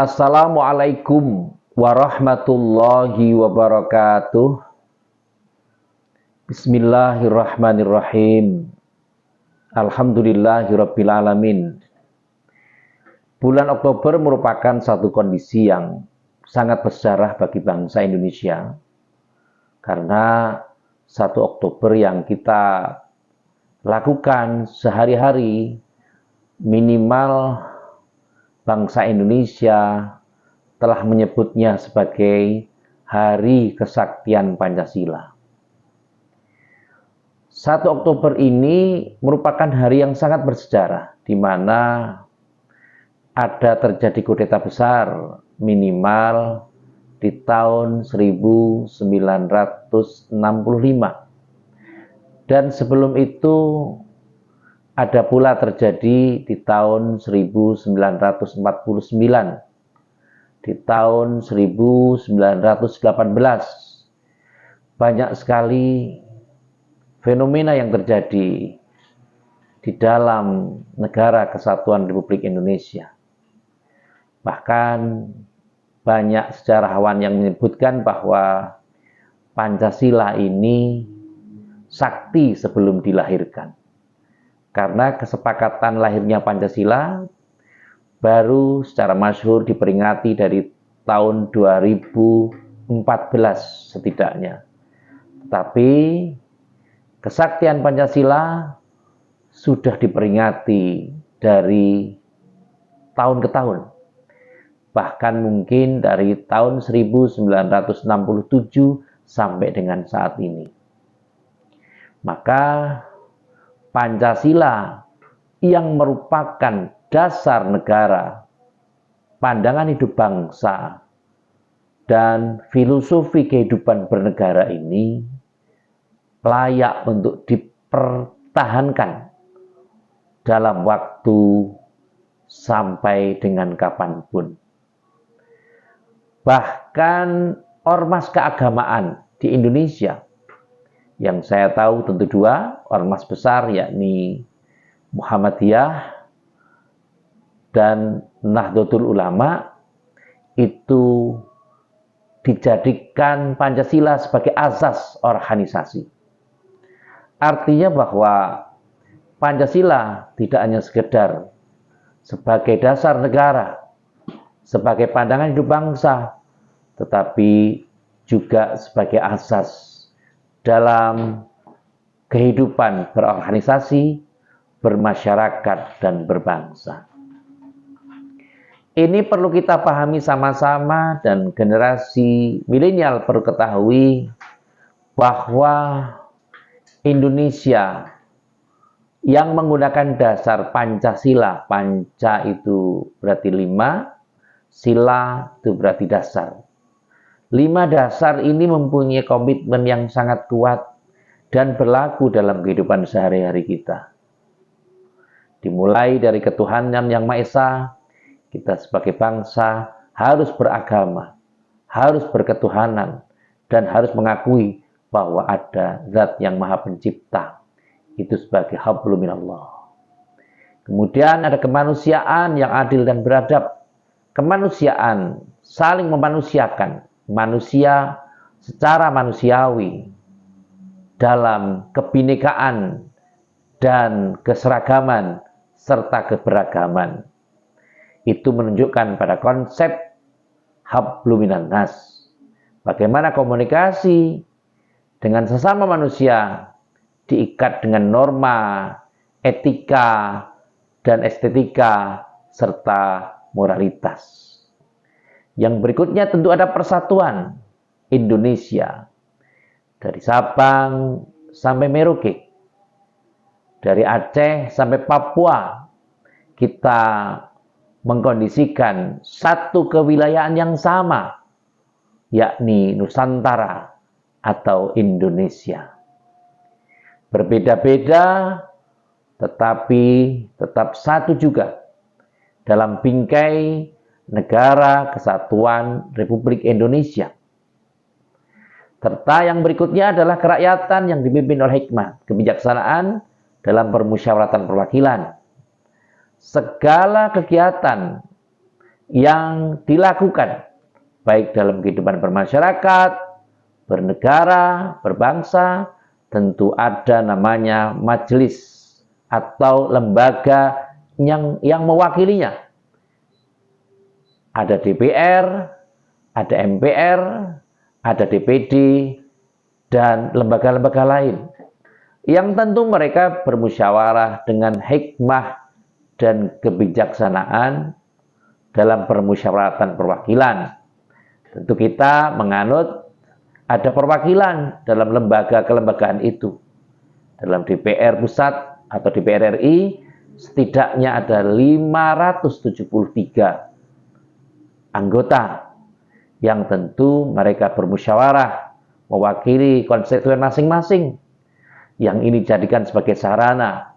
Assalamualaikum warahmatullahi wabarakatuh. Bismillahirrahmanirrahim. Alhamdulillahirabbil alamin. Bulan Oktober merupakan satu kondisi yang sangat bersejarah bagi bangsa Indonesia. Karena 1 Oktober yang kita lakukan sehari-hari, minimal bangsa Indonesia telah menyebutnya sebagai Hari Kesaktian Pancasila. 1 Oktober ini merupakan hari yang sangat bersejarah, di mana ada terjadi kudeta besar minimal di tahun 1965. Dan sebelum itu ada pula terjadi di tahun 1949, di tahun 1918. Banyak sekali fenomena yang terjadi di dalam negara kesatuan Republik Indonesia. Bahkan banyak sejarawan yang menyebutkan bahwa Pancasila ini sakti sebelum dilahirkan. Karena kesepakatan lahirnya Pancasila baru secara masyhur diperingati dari tahun 2014 setidaknya. Tapi kesaktian Pancasila sudah diperingati dari tahun ke tahun. Bahkan mungkin dari tahun 1967 sampai dengan saat ini. Maka Pancasila yang merupakan dasar negara, pandangan hidup bangsa, dan filosofi kehidupan bernegara ini layak untuk dipertahankan dalam waktu sampai dengan kapanpun. Bahkan ormas keagamaan di Indonesia, yang saya tahu tentu 2 ormas besar, yakni Muhammadiyah dan Nahdlatul Ulama, itu dijadikan Pancasila sebagai asas organisasi. Artinya bahwa Pancasila tidak hanya sekedar sebagai dasar negara, sebagai pandangan hidup bangsa, tetapi juga sebagai asas dalam kehidupan berorganisasi, bermasyarakat, dan berbangsa. Ini perlu kita pahami sama-sama, dan generasi milenial perlu ketahui bahwa Indonesia yang menggunakan dasar Pancasila, Panca itu berarti 5, Sila itu berarti dasar. 5 dasar ini mempunyai komitmen yang sangat kuat dan berlaku dalam kehidupan sehari-hari kita. Dimulai dari ketuhanan yang Maha Esa, kita sebagai bangsa harus beragama, harus berketuhanan, dan harus mengakui bahwa ada Zat yang Maha Pencipta. Itu sebagai hablum minallah. Kemudian ada kemanusiaan yang adil dan beradab. Kemanusiaan saling memanusiakan manusia secara manusiawi dalam kebinekaan dan keseragaman serta keberagaman. Itu menunjukkan pada konsep hablum minan nas. Bagaimana komunikasi dengan sesama manusia diikat dengan norma, etika, dan estetika serta moralitas. Yang berikutnya tentu ada persatuan Indonesia. Dari Sabang sampai Merauke. Dari Aceh sampai Papua. Kita mengkondisikan satu kewilayahan yang sama, yakni Nusantara atau Indonesia. Berbeda-beda, tetapi tetap satu juga dalam bingkai Negara Kesatuan Republik Indonesia. Serta yang berikutnya adalah kerakyatan yang dipimpin oleh hikmah, kebijaksanaan dalam permusyawaratan perwakilan. Segala kegiatan yang dilakukan baik dalam kehidupan bermasyarakat, bernegara, berbangsa, tentu ada namanya majelis atau lembaga yang mewakilinya. Ada DPR, ada MPR, ada DPD, dan lembaga-lembaga lain. Yang tentu mereka bermusyawarah dengan hikmah dan kebijaksanaan dalam permusyawaratan perwakilan. Tentu kita menganut ada perwakilan dalam lembaga kelembagaan itu. Dalam DPR pusat atau DPR RI setidaknya ada 573 anggota yang tentu mereka bermusyawarah mewakili konstituen masing-masing, yang ini dijadikan sebagai sarana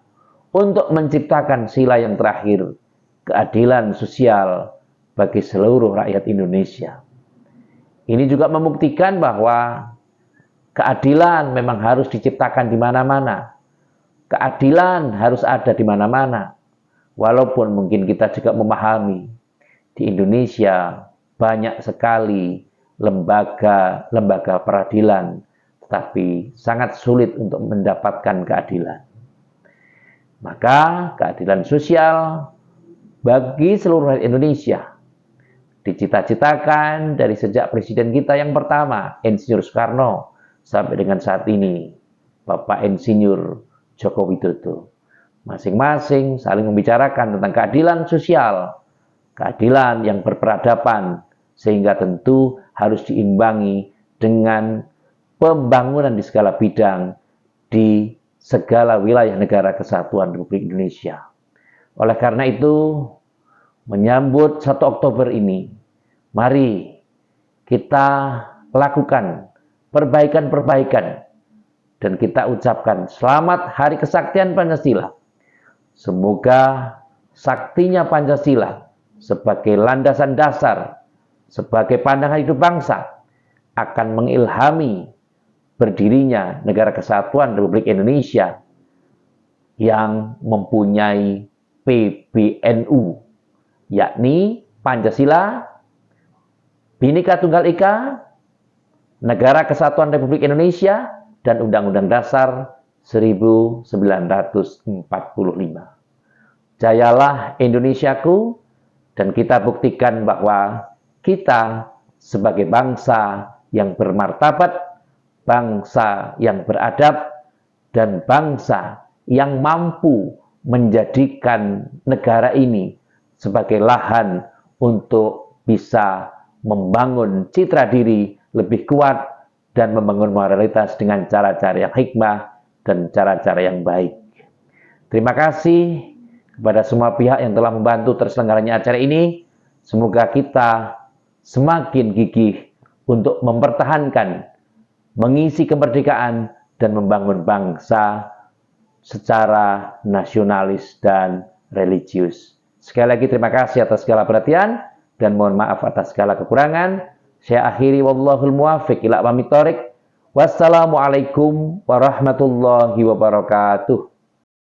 untuk menciptakan sila yang terakhir, keadilan sosial bagi seluruh rakyat Indonesia. Ini juga membuktikan bahwa keadilan memang harus diciptakan di mana-mana. Keadilan harus ada di mana-mana. Walaupun mungkin kita juga memahami di Indonesia banyak sekali lembaga peradilan, tetapi sangat sulit untuk mendapatkan keadilan. Maka keadilan sosial bagi seluruh rakyat Indonesia dicita-citakan dari sejak presiden kita yang pertama, Insinyur Soekarno, sampai dengan saat ini, Bapak Insinyur Joko Widodo. Masing-masing saling membicarakan tentang keadilan sosial, keadilan yang berperadaban, sehingga tentu harus diimbangi dengan pembangunan di segala bidang di segala wilayah negara kesatuan Republik Indonesia. Oleh karena itu, menyambut 1 Oktober ini, mari kita lakukan perbaikan-perbaikan dan kita ucapkan selamat Hari Kesaktian Pancasila. Semoga saktinya Pancasila sebagai landasan dasar, sebagai pandangan hidup bangsa, akan mengilhami berdirinya negara kesatuan Republik Indonesia yang mempunyai PBNU, yakni Pancasila, Bhinneka Tunggal Ika, Negara Kesatuan Republik Indonesia, dan Undang-Undang Dasar 1945. Jayalah Indonesiaku, dan kita buktikan bahwa kita sebagai bangsa yang bermartabat, bangsa yang beradab, dan bangsa yang mampu menjadikan negara ini sebagai lahan untuk bisa membangun citra diri lebih kuat dan membangun moralitas dengan cara-cara yang hikmah dan cara-cara yang baik. Terima kasih kepada semua pihak yang telah membantu terselenggaranya acara ini. Semoga kita semakin gigih untuk mempertahankan, mengisi kemerdekaan, dan membangun bangsa secara nasionalis dan religius. Sekali lagi terima kasih atas segala perhatian dan mohon maaf atas segala kekurangan. Saya akhiri, wallahul muwaffiq ila aqwamit thoriq. Wassalamualaikum warahmatullahi wabarakatuh.